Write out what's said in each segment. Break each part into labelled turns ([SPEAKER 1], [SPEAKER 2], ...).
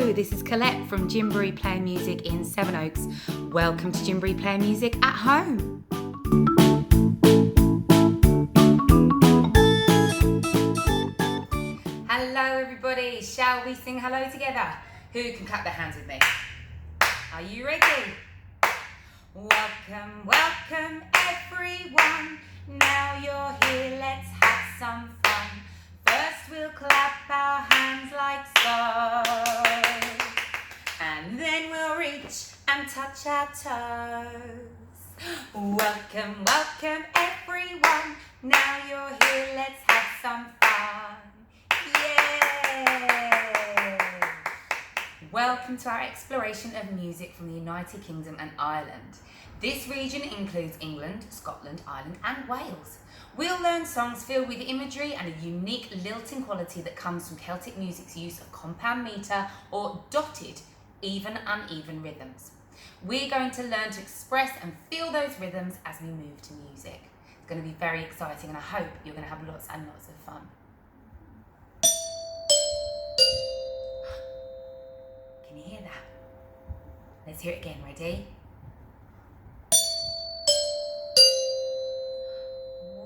[SPEAKER 1] Hello, this is Colette from Jimbo Play Music in Sevenoaks. Welcome to Jimbo Play Music at home. Hello everybody, shall we sing hello together? Who can clap their hands with me? Are you ready? Welcome, welcome everyone. Now you're here, let's have some fun. First we'll clap our hands like so, and then we'll reach and touch our toes. Welcome, welcome everyone. Now you're here, let's have some fun. Yay! Welcome to our exploration of music from the United Kingdom and Ireland. This region includes England, Scotland, Ireland and Wales. We'll learn songs filled with imagery and a unique lilting quality that comes from Celtic music's use of compound metre or dotted, even uneven rhythms. We're going to learn to express and feel those rhythms as we move to music. It's going to be very exciting and I hope you're going to have lots and lots of fun. Can you hear that? Let's hear it again, ready?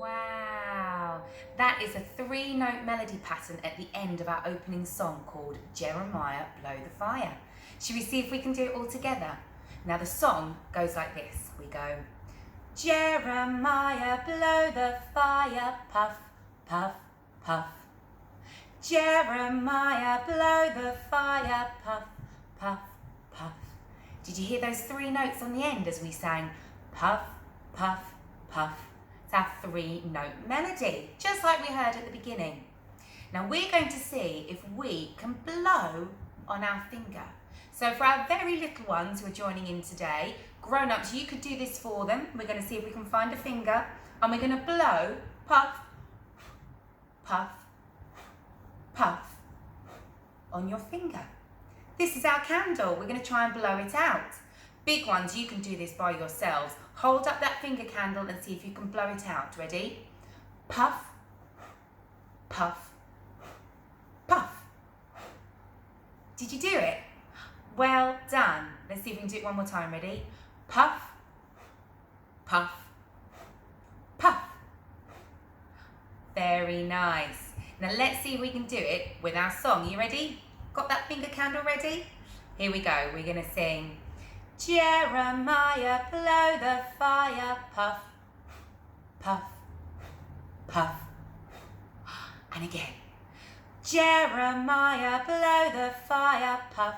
[SPEAKER 1] Wow, that is a 3-note melody pattern at the end of our opening song called Jeremiah Blow the Fire. Should we see if we can do it all together? Now the song goes like this. We go, Jeremiah blow the fire, puff, puff, puff. Jeremiah blow the fire, puff, puff, puff. Did you hear those 3 notes on the end as we sang puff, puff, puff? It's our 3-note melody, just like we heard at the beginning. Now we're going to see if we can blow on our finger. So for our very little ones who are joining in today, grown-ups, you could do this for them. We're going to see if we can find a finger and we're going to blow, puff, puff, puff on your finger. This is our candle. We're going to try and blow it out. Big ones, you can do this by yourselves. Hold up that finger candle and see if you can blow it out. Ready? Puff, puff, puff. Did you do it? Well done. Let's see if we can do it one more time. Ready? Puff, puff, puff. Very nice. Now let's see if we can do it with our song. You ready? Got that finger candle ready? Here we go. We're going to sing Jeremiah blow the fire, puff, puff, puff. And again. Jeremiah blow the fire, puff,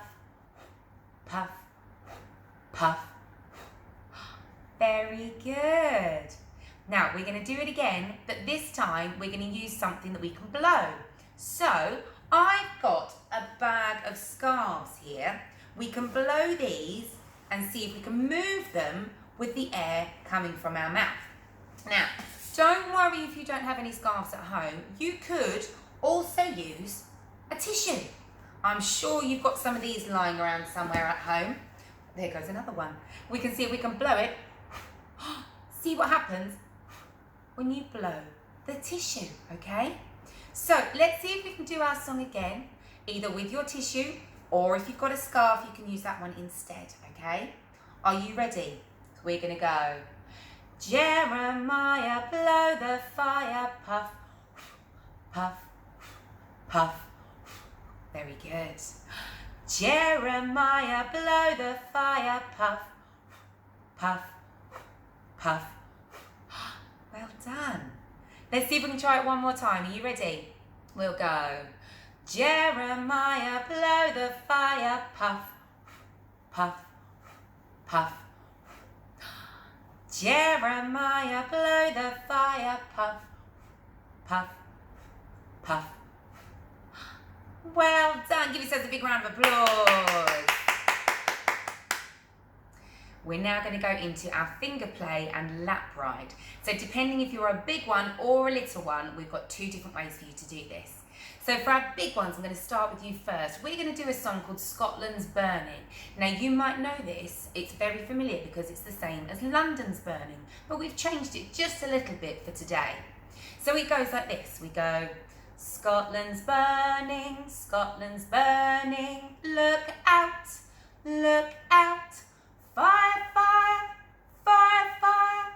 [SPEAKER 1] puff, puff. Very good. Now we're going to do it again, but this time we're going to use something that we can blow. So I've got a bag of scarves here. We can blow these and see if we can move them with the air coming from our mouth. Now, don't worry if you don't have any scarves at home. You could also use a tissue. I'm sure you've got some of these lying around somewhere at home. There goes another one. We can see if we can blow it. See what happens when you blow the tissue, okay? So let's see if we can do our song again, either with your tissue or if you've got a scarf, you can use that one instead, okay? Are you ready? So we're gonna go. Jeremiah blow the fire, puff, puff, puff. Very good. Jeremiah blow the fire, puff, puff, puff. Well done. Let's see if we can try it one more time. Are you ready? We'll go. Jeremiah blow the fire, puff, puff, puff. Jeremiah blow the fire, puff, puff, puff. Well done. Give yourselves a big round of applause. We're now going to go into our finger play and lap ride. So depending if you're a big one or a little one, we've got 2 different ways for you to do this. So for our big ones, I'm going to start with you first. We're going to do a song called Scotland's Burning. Now you might know this, it's very familiar because it's the same as London's Burning, but we've changed it just a little bit for today. So it goes like this. We go, Scotland's burning, Scotland's burning. Look out, look out. Fire, fire, fire, fire.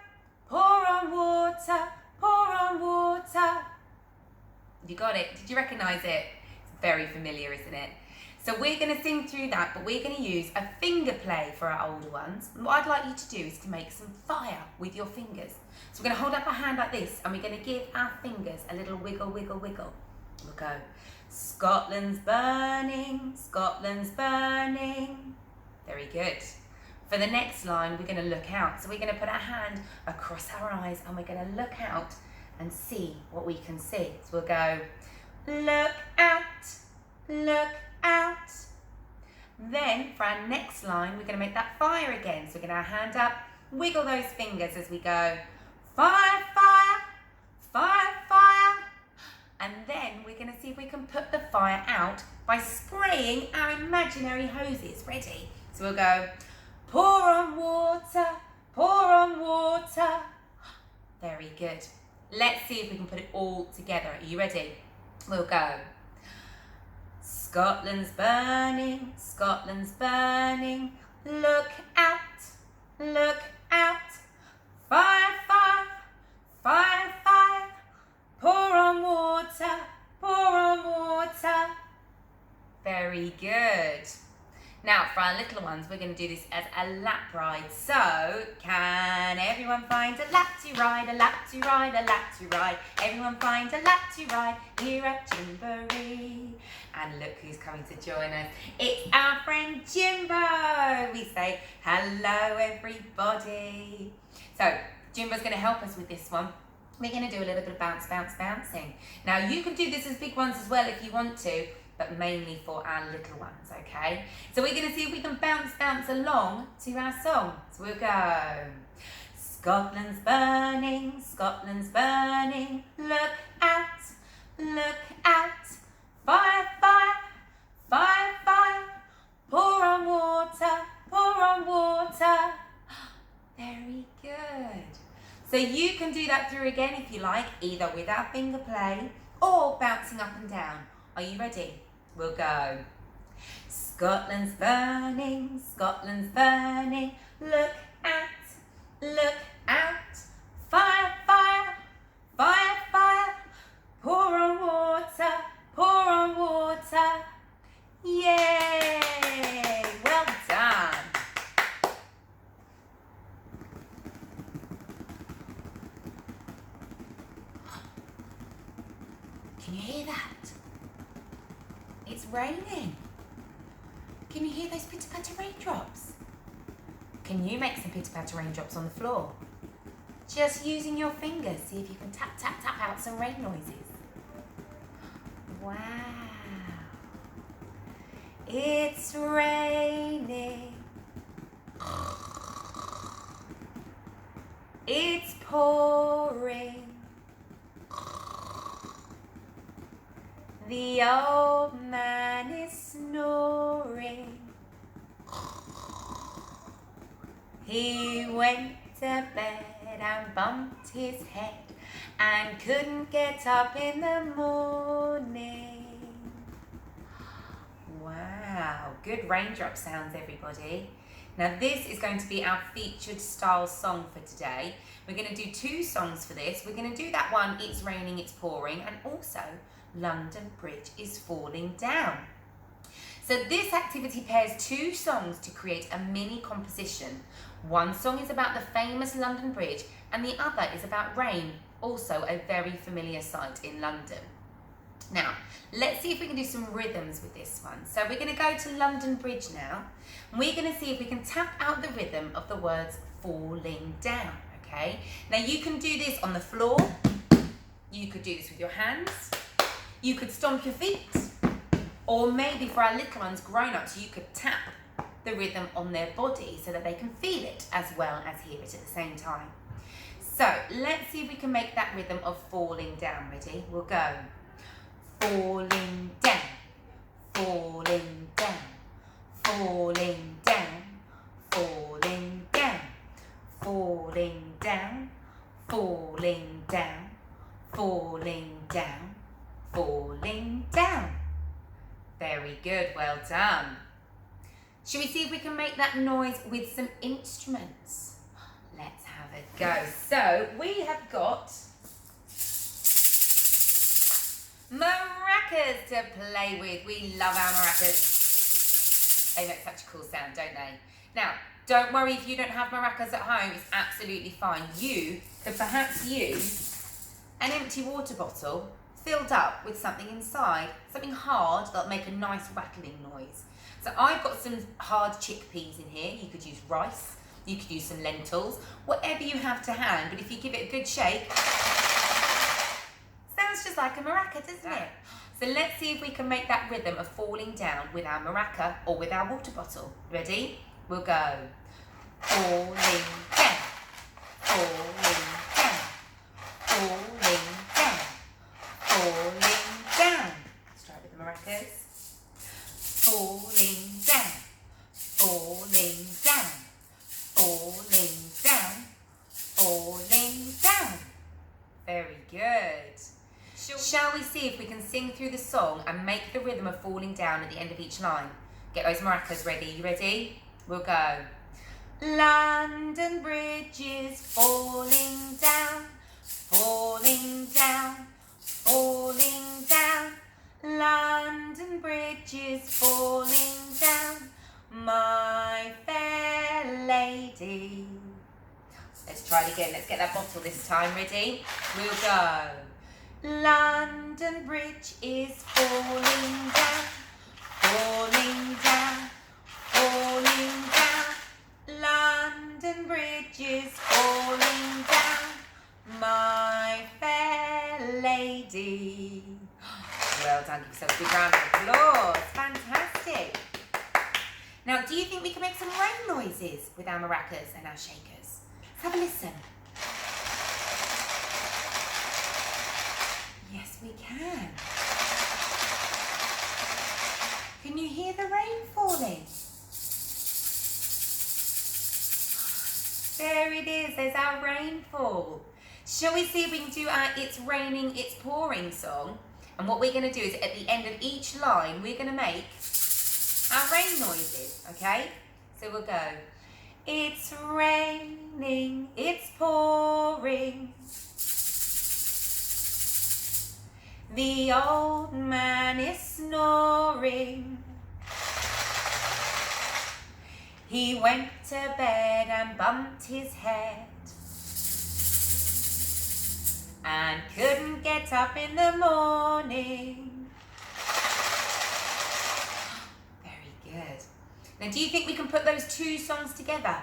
[SPEAKER 1] Pour on water, pour on water. You got it? Did you recognise it? It's very familiar, isn't it? So we're going to sing through that, but we're going to use a finger play for our older ones. And what I'd like you to do is to make some fire with your fingers. So we're going to hold up our hand like this, and we're going to give our fingers a little wiggle, wiggle, wiggle. We'll go, Scotland's burning, Scotland's burning. Very good. For the next line, we're going to look out. So we're going to put our hand across our eyes, and we're going to look out and see what we can see. So we'll go, look out, look out. Then for our next line, we're going to make that fire again. So we're going to have our hand up, wiggle those fingers as we go, fire, fire, fire, fire. And then we're going to see if we can put the fire out by spraying our imaginary hoses. Ready? So we'll go, pour on water, pour on water. Very good. Let's see if we can put it all together. Are you ready? We'll go. Scotland's burning, Scotland's burning. Look out, look out. Fire, fire, fire, fire. Pour on water, pour on water. Very good. Now for our little ones, we're going to do this as a lap ride. So, can everyone find a lap to ride, a lap to ride, a lap to ride? Everyone find a lap to ride here at Jimboree. And look who's coming to join us. It's our friend Jimbo. We say, hello everybody. So, Jimbo's going to help us with this one. We're going to do a little bit of bounce, bounce, bouncing. Now, you can do this as big ones as well if you want to, but mainly for our little ones, okay? So we're going to see if we can bounce, bounce along to our song. So we'll go. Scotland's burning, Scotland's burning. Look out, look out. Fire, fire, fire, fire. Pour on water, pour on water. Very good. So you can do that through again if you like, either with our finger play or bouncing up and down. Are you ready? We'll go. Scotland's burning, Scotland's burning. Look out, look out. Fire, fire, fire, fire. Pour on water, pour on water. Yay! Well done. Can you hear that? It's raining. Can you hear those pitter-patter raindrops? Can you make some pitter-patter raindrops on the floor? Just using your fingers, see if you can tap, tap, tap out some rain noises. Wow. It's raining. It's pouring. The old man is snoring. He went to bed and bumped his head and couldn't get up in the morning. Wow, good raindrop sounds, everybody. Now this is going to be our featured style song for today. We're going to do two songs for this. We're going to do that one, It's Raining, It's Pouring, and also London Bridge is Falling Down. So this activity pairs two songs to create a mini composition. One song is about the famous London Bridge and the other is about rain, also a very familiar sight in London. Now, let's see if we can do some rhythms with this one. So we're going to go to London Bridge now. And we're going to see if we can tap out the rhythm of the words falling down, okay? Now you can do this on the floor. You could do this with your hands. You could stomp your feet. Or maybe for our little ones, grown-ups, you could tap the rhythm on their body so that they can feel it as well as hear it at the same time. So let's see if we can make that rhythm of falling down. Ready? We'll go. Falling down, falling down, falling down, falling down, falling down, falling down, falling down, falling done. Shall we see if we can make that noise with some instruments? Let's have a go. So we have got maracas to play with. We love our maracas. They make such a cool sound, don't they? Now, don't worry if you don't have maracas at home, it's absolutely fine. You could perhaps use an empty water bottle filled up with something inside, something hard that'll make a nice rattling noise. So I've got some hard chickpeas in here. You could use rice, you could use some lentils, whatever you have to hand, but if you give it a good shake, sounds just like a maraca, doesn't it? So let's see if we can make that rhythm of falling down with our maraca or with our water bottle. Ready? We'll go. Falling down, falling down, falling down, falling down. Let's try it with the maracas. Falling down, falling down, falling down, falling down. Very good. Shall we see if we can sing through the song and make the rhythm of falling down at the end of each line? Get those maracas ready. You ready? We'll go. London Bridge is falling down, falling down, falling down. London Bridge is falling down, my fair lady. Let's try it again. Let's get that bottle this time. Ready? We'll go. London Bridge is falling down, falling down, falling down. London Bridge is falling down, my fair lady. Well done, give yourself a big round of applause. Fantastic. Now, do you think we can make some rain noises with our maracas and our shakers? Let's have a listen. Yes, we can. Can you hear the rain falling? There it is, there's our rainfall. Shall we see if we can do our It's Raining, It's Pouring song? And what we're going to do is at the end of each line, we're going to make our rain noises, okay? So we'll go, it's raining, it's pouring. The old man is snoring. He went to bed and bumped his head and couldn't get up in the morning. Very good. Now, do you think we can put those two songs together?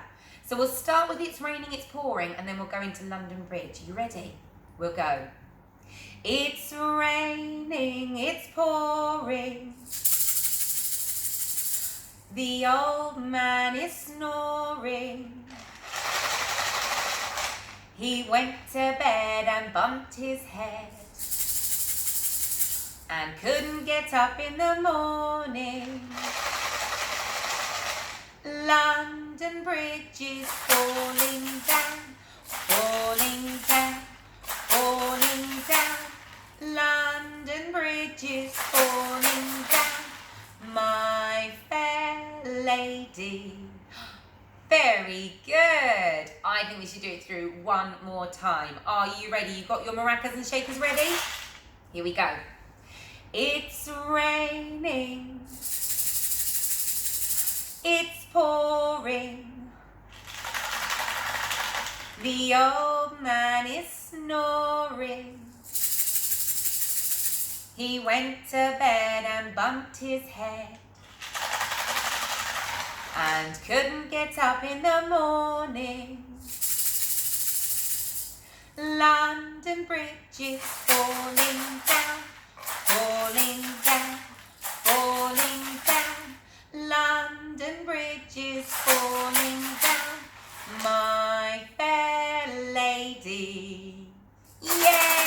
[SPEAKER 1] So we'll start with It's Raining, It's Pouring, and then we'll go into London Bridge. You ready? We'll go. It's raining, it's pouring. The old man is snoring. He went to bed and bumped his head and couldn't get up in the morning. London Bridge is falling down, falling down, falling down. London Bridge is falling down, my fair lady. Very good. I think we should do it through one more time. Are you ready? You got your maracas and shakers ready? Here we go. It's raining. It's pouring. The old man is snoring. He went to bed and bumped his head and couldn't get up in the morning. London Bridge is falling down, falling down, falling down. London Bridge is falling down, my fair lady. Yay!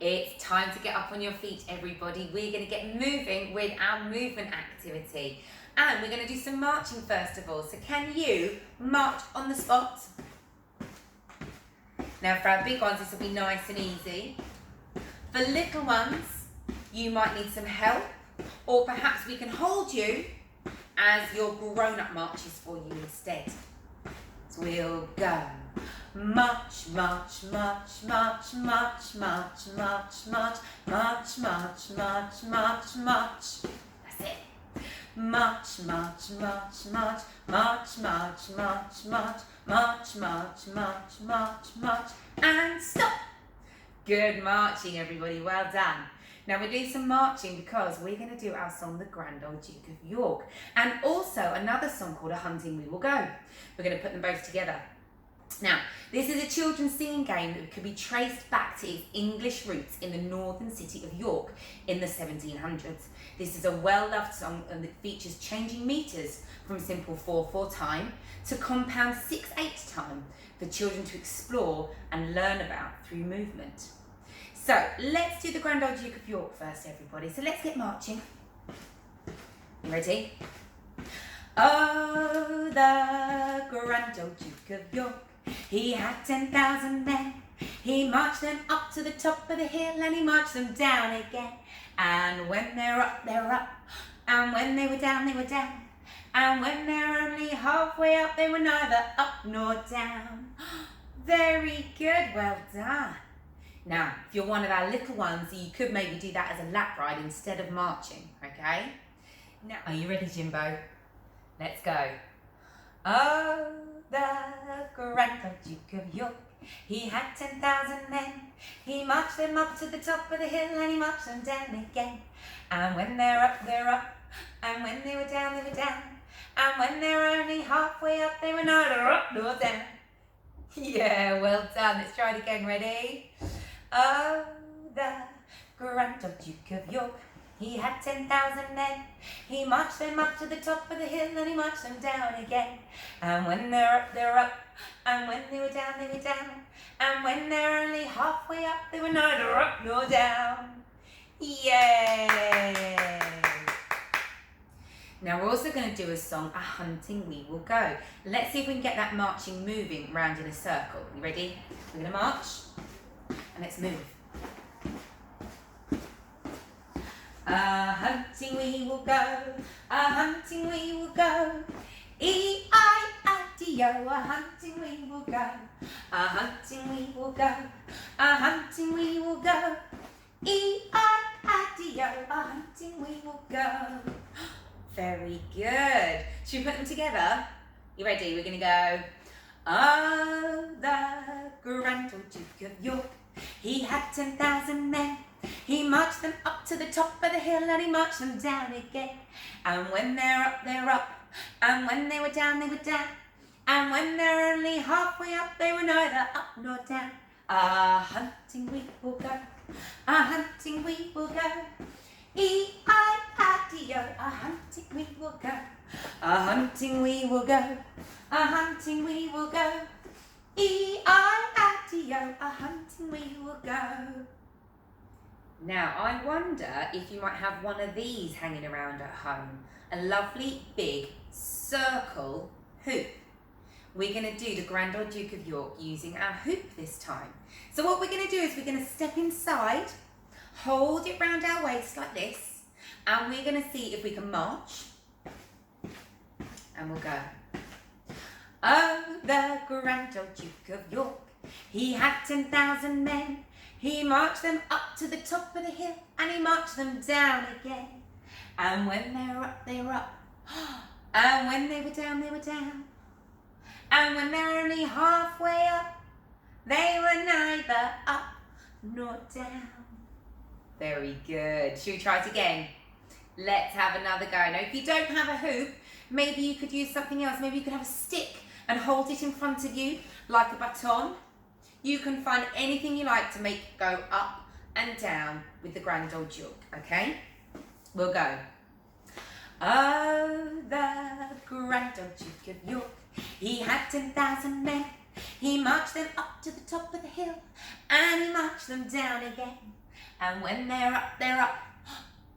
[SPEAKER 1] It's time to get up on your feet, everybody. We're going to get moving with our movement activity. And we're going to do some marching first of all. So can you march on the spot? Now for our big ones, this will be nice and easy. For little ones, you might need some help, or perhaps we can hold you as your grown-up marches for you instead. So we'll go. March, march, march, march, march, march, march, march, march, march, march, march, march. That's it. March, march, march, march, march, march, march, march, march, march, march, march, march, and stop. Good marching, everybody. Well done. Now we're doing some marching because we're going to do our song, The Grand Old Duke of York, and also another song called A Hunting We Will Go. We're going to put them both together. Now, this is a children's singing game that could be traced back to its English roots in the northern city of York in the 1700s. This is a well-loved song and it features changing meters from simple 4/4 time to compound 6/8 time for children to explore and learn about through movement. So let's do the Grand Old Duke of York first, everybody. So let's get marching. You ready? Oh, the Grand Old Duke of York, he had 10,000 men. He marched them up to the top of the hill and he marched them down again. And when they're up, they're up. And when they were down, they were down. And when they were only halfway up, they were neither up nor down. Very good, well done. Now, if you're one of our little ones, you could maybe do that as a lap ride instead of marching, okay? Now, are you ready, Jimbo? Let's go. Oh, the Grand Old Duke of York, he had 10,000 men. He marched them up to the top of the hill and he marched them down again. And when they're up, they're up. And when they were down, they were down. And when they were only halfway up, they were neither up nor down. Yeah, well done. Let's try it again. Ready? Oh, the Grand Old Duke of York, he had 10,000 men. He marched them up to the top of the hill and he marched them down again. And when they're up, they're up. And when they were down, they were down. And when they're only halfway up, they were neither up nor down. Yay! Now we're also going to do a song, A Hunting We Will Go. Let's see if we can get that marching moving round in a circle. You ready? We're going to march and let's move. A hunting we will go, a hunting we will go. E-I-I-D-O, a hunting we will go. A hunting we will go, a hunting we will go. E-I-I-D-O, a hunting we will go. Very good. Should we put them together? You ready? We're going to go. Oh, the Grand Old Duke of York, he had 10,000 men. He marched them up to the top of the hill and he marched them down again. And when they're up, they're up. And when they were down, they were down. And when they're only halfway up, they were neither up nor down. A hunting we will go, a hunting we will go. E-I-I-D-O, a hunting we will go. A hunting we will go, a hunting we will go. E-I-I-D-O, a hunting we will go. Now, I wonder if you might have one of these hanging around at home. A lovely big circle hoop. We're going to do the Grand Old Duke of York using our hoop this time. So what we're going to do is we're going to step inside, hold it round our waist like this, and we're going to see if we can march. And we'll go. Oh, the Grand Old Duke of York, he had 10,000 men. He marched them up to the top of the hill and he marched them down again. And when they were up, they were up. And when they were down, they were down. And when they were only halfway up, they were neither up nor down. Very good. Should we try it again? Let's have another go. Now, if you don't have a hoop, maybe you could use something else. Maybe you could have a stick and hold it in front of you like a baton. You can find anything you like to make it go up and down with the Grand Old Duke, okay? We'll go. Oh, the Grand Old Duke of York, he had 10,000 men. He marched them up to the top of the hill and he marched them down again. And when they're up, they're up.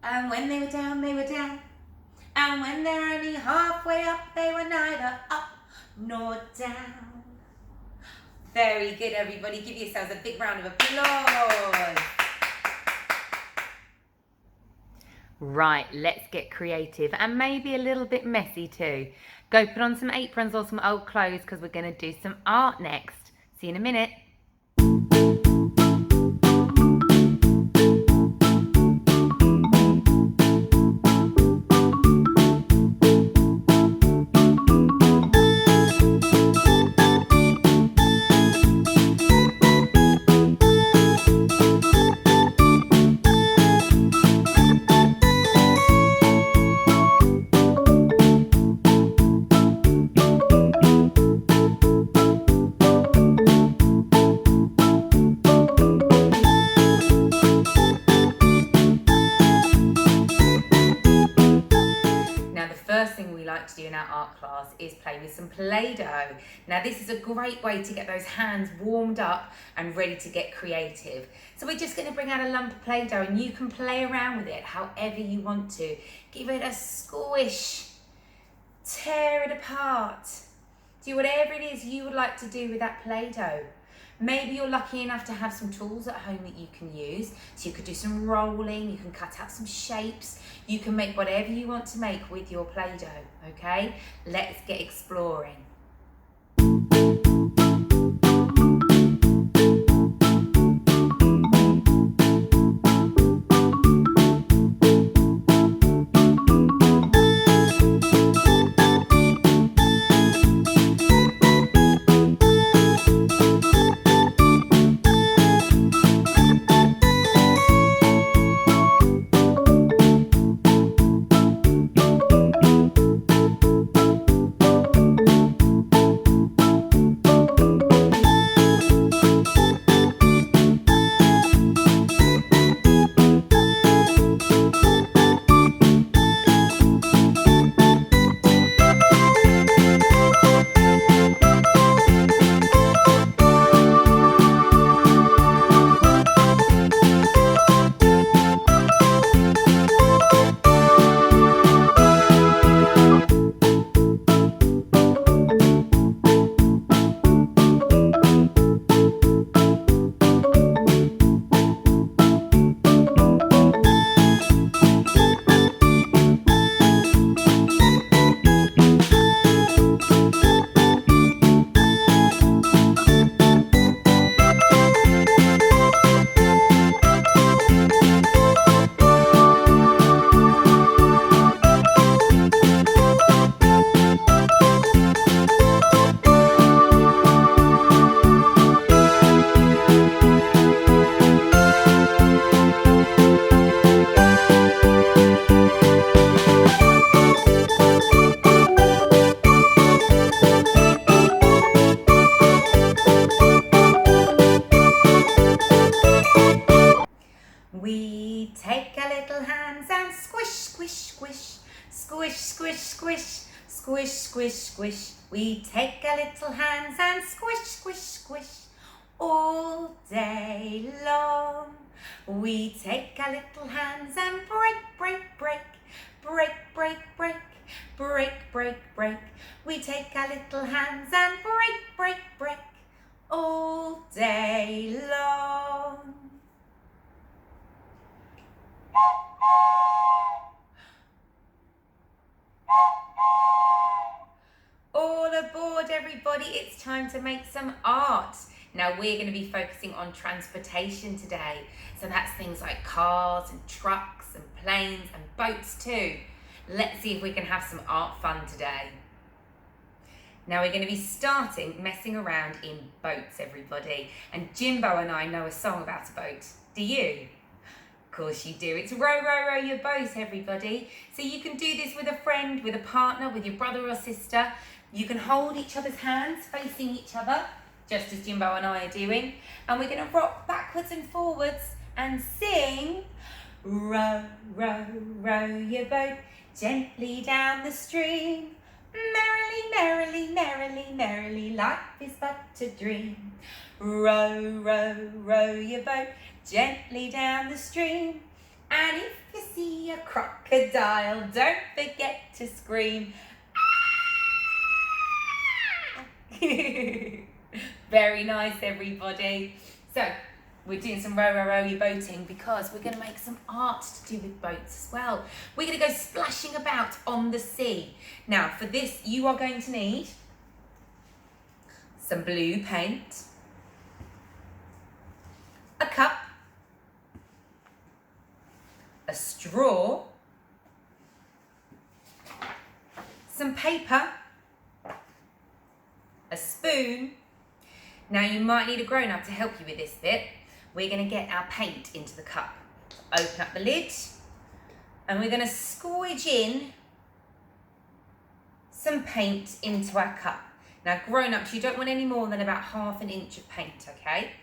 [SPEAKER 1] And when they were down, they were down. And when they're only halfway up, they were neither up nor down. Very good, everybody. Give yourselves a big round of applause. Right, let's get creative and maybe a little bit messy too. Go put on some aprons or some old clothes because we're going to do some art next. See you in a minute. First thing we like to do in our art class is play with some Play-doh. Now this is a great way to get those hands warmed up and ready to get creative. So we're just going to bring out a lump of Play-doh and you can play around with it however you want to. Give it a squish, tear it apart, do whatever it is you would like to do with that Play-doh. Maybe you're lucky enough to have some tools at home that you can use. So you could do some rolling, you can cut out some shapes, you can make whatever you want to make with your Play-doh, okay? Let's get exploring. We take our little hands and squish, squish, squish, squish, squish, squish, squish, squish, squish. We take our little hands and squish, squish, squish all day long. We take our little hands and break, break, break, break, break, break, break, break, break. We take our little hands and break, break, break all day long. All aboard everybody, it's time to make some art. Now we're going to be focusing on transportation today. So that's things like cars and trucks and planes and boats too. Let's see if we can have some art fun today. Now we're going to be starting messing around in boats, everybody. And Jimbo and I know a song about a boat. Do you? Of course you do. It's row, row, row your boat, everybody. So you can do this with a friend, with a partner, with your brother or sister. You can hold each other's hands facing each other, just as Jimbo and I are doing. And we're going to rock backwards and forwards and sing, row, row, row your boat gently down the stream. Merrily, merrily, merrily, merrily, life is but a dream. Row, row, row your boat gently down the stream. And if you see a crocodile, don't forget to scream. Very nice, everybody. So We're doing some row, row, row your boating because we're going to make some art to do with boats as well. We're going to go splashing about on the sea. Now, for this, you are going to need some blue paint, a cup, a straw, some paper, a spoon. Now you might need a grown-up to help you with this bit. We're going to get our paint into the cup. Open up the lid and we're going to squidge in some paint into our cup. Now grown-ups, you don't want any more than about ½ an inch of paint, okay?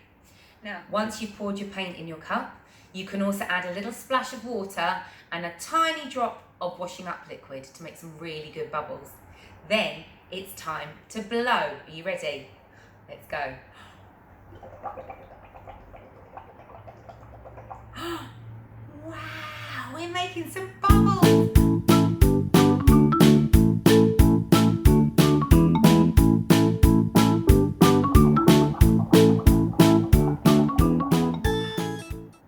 [SPEAKER 1] Now once you've poured your paint in your cup, you can also add a little splash of water and a tiny drop of washing up liquid to make some really good bubbles. Then it's time to blow. Are you ready? Let's go. Wow, we're making some bubbles.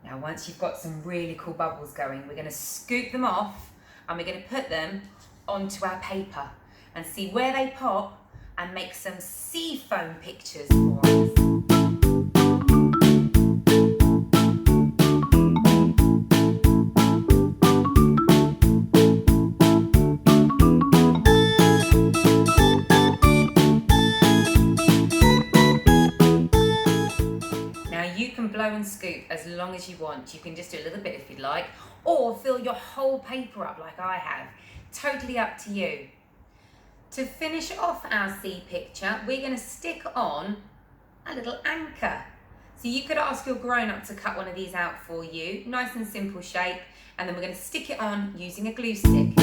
[SPEAKER 1] Now once you've got some really cool bubbles going, we're going to scoop them off and we're going to put them onto our paper and see where they pop and make some sea foam pictures for us. Now you can blow and scoop as long as you want. You can just do a little bit if you'd like, or fill your whole paper up like I have. Totally up to you. To finish off our sea picture, we're going to stick on a little anchor. So you could ask your grown-up to cut one of these out for you. Nice and simple shape. And then we're going to stick it on using a glue stick.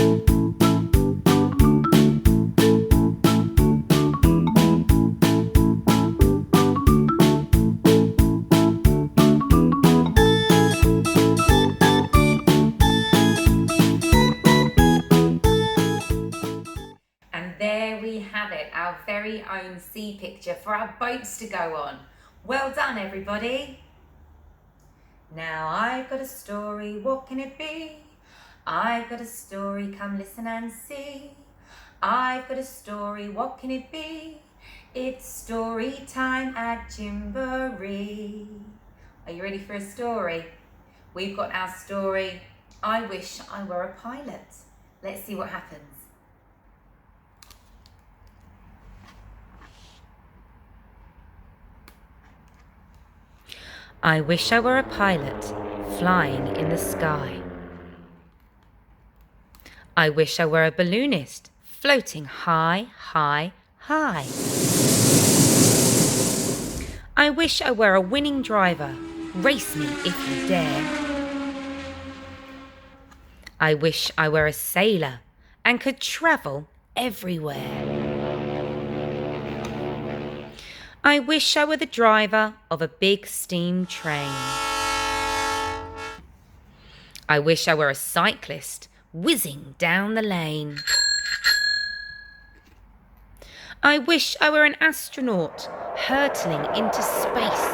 [SPEAKER 1] There we have it, our very own sea picture for our boats to go on. Well done, everybody. Now I've got a story, what can it be? I've got a story, come listen and see. I've got a story, what can it be? It's story time at Jimboree. Are you ready for a story? We've got our story, I Wish I Were a Pilot. Let's see what happens. I wish I were a pilot, flying in the sky. I wish I were a balloonist, floating high, high, high. I wish I were a winning driver, race me if you dare. I wish I were a sailor and could travel everywhere. I wish I were the driver of a big steam train. I wish I were a cyclist whizzing down the lane. I wish I were an astronaut hurtling into space.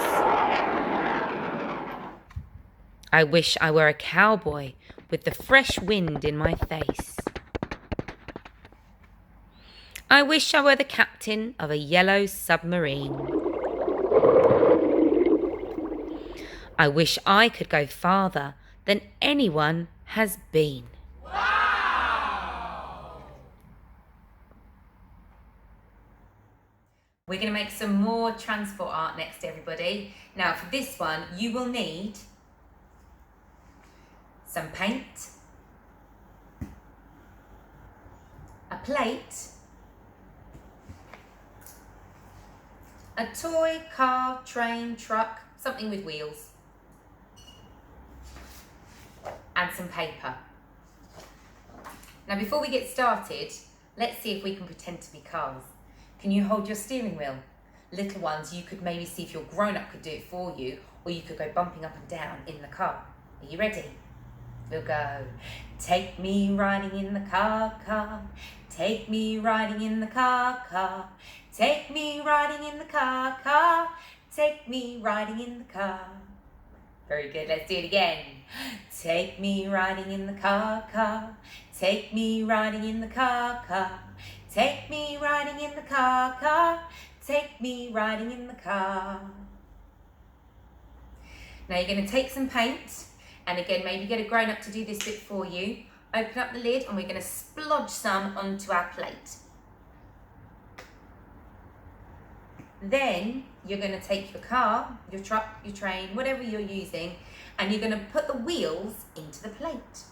[SPEAKER 1] I wish I were a cowboy with the fresh wind in my face. I wish I were the captain of a yellow submarine. I wish I could go farther than anyone has been. Wow! We're going to make some more transport art next, everybody. Now, for this one, you will need some paint, a plate, a toy, car, train, truck, something with wheels, and some paper. Now before we get started, let's see if we can pretend to be cars. Can you hold your steering wheel? Little ones, you could maybe see if your grown-up could do it for you, or you could go bumping up and down in the car. Are you ready? We'll go. Take me riding in the car, car. Take me riding in the car, car. Take me riding in the car, car. Take me riding in the car. Very good. Let's do it again. Take me riding in the car, car. Take me riding in the car, car. Take me riding in the car, car. Take me riding in the car. Now you're going to take some paint, and again, maybe get a grown-up to do this bit for you. Open up the lid, and we're going to splodge some onto our plate. Then you're going to take your car, your truck, your train, whatever you're using, and you're going to put the wheels into the plate.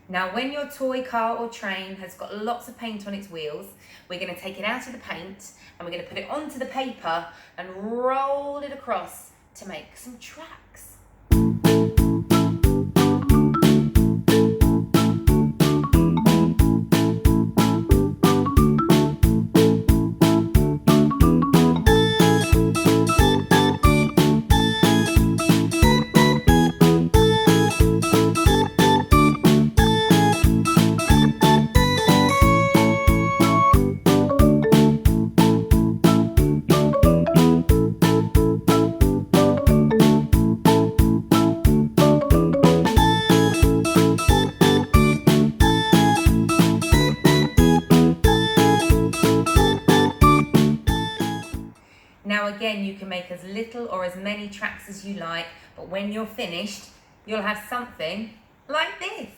[SPEAKER 1] Now when your toy car or train has got lots of paint on its wheels, we're going to take it out of the paint and we're going to put it onto the paper and roll it across to make some tracks. Now again, you can make as little or as many tracks as you like, but when you're finished, you'll have something like this.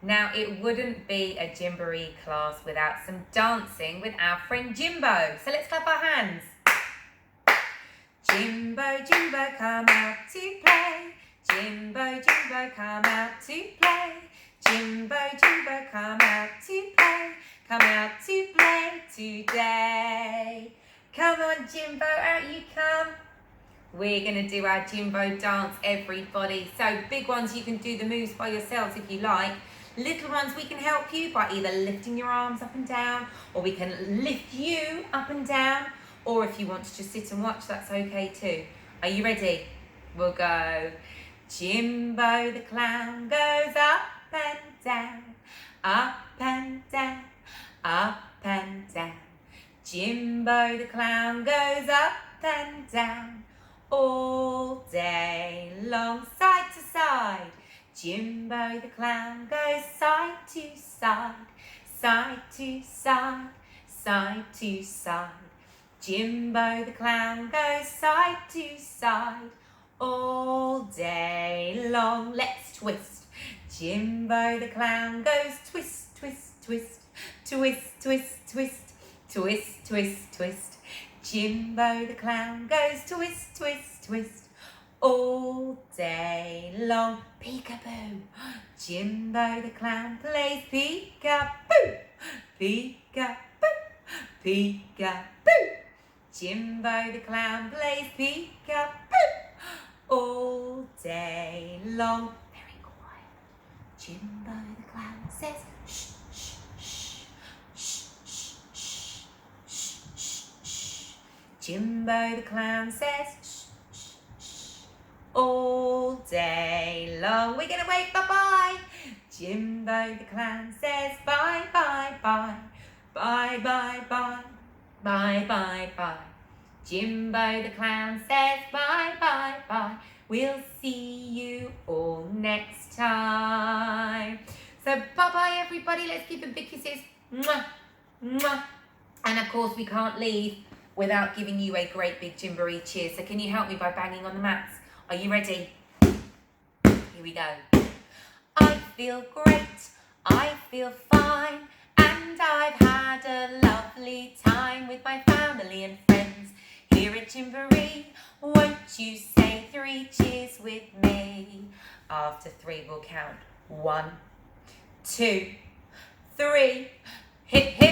[SPEAKER 1] Now it wouldn't be a Gymboree class without some dancing with our friend Jimbo. So let's clap our hands. Jimbo, Jimbo, come out to play. Jimbo, Jimbo, come out to play. Jimbo, Jimbo, come out to play. Come out to play today. Come on, Jimbo, out you come. We're going to do our Jimbo dance, everybody. So big ones, you can do the moves by yourselves if you like. Little ones, we can help you by either lifting your arms up and down, or we can lift you up and down, or if you want to just sit and watch, that's okay too. Are you ready? We'll go. Jimbo the clown goes up and down, up and down, up and down. Jimbo the clown goes up and down all day long, side to side. Jimbo the clown goes side to side, side to side, side to side. Jimbo the clown goes side to side all day long. Let's twist. Jimbo the clown goes twist, twist, twist, twist, twist, twist. Twist, twist, twist. Jimbo the clown goes twist, twist, twist all day long. Peekaboo. Jimbo the clown plays peekaboo. Peekaboo. Peekaboo. Jimbo the clown plays peekaboo all day long. Very quiet. Jimbo the clown says shh. Jimbo the clown says shh, shh, shh, all day long. We're going to wave bye-bye. Jimbo the clown says bye, bye, bye. Bye, bye, bye. Bye, bye, bye. Jimbo the clown says bye, bye, bye. We'll see you all next time. So bye-bye, everybody. Let's give them big kisses. Mwah, mwah. And of course, we can't leave without giving you a great big Gymboree cheer. So can you help me by banging on the mats? Are you ready? Here we go. I feel great, I feel fine, and I've had a lovely time with my family and friends here at Gymboree. Won't you say 3 cheers with me? After 3 we'll count 1, 2, 3. Hip, hip.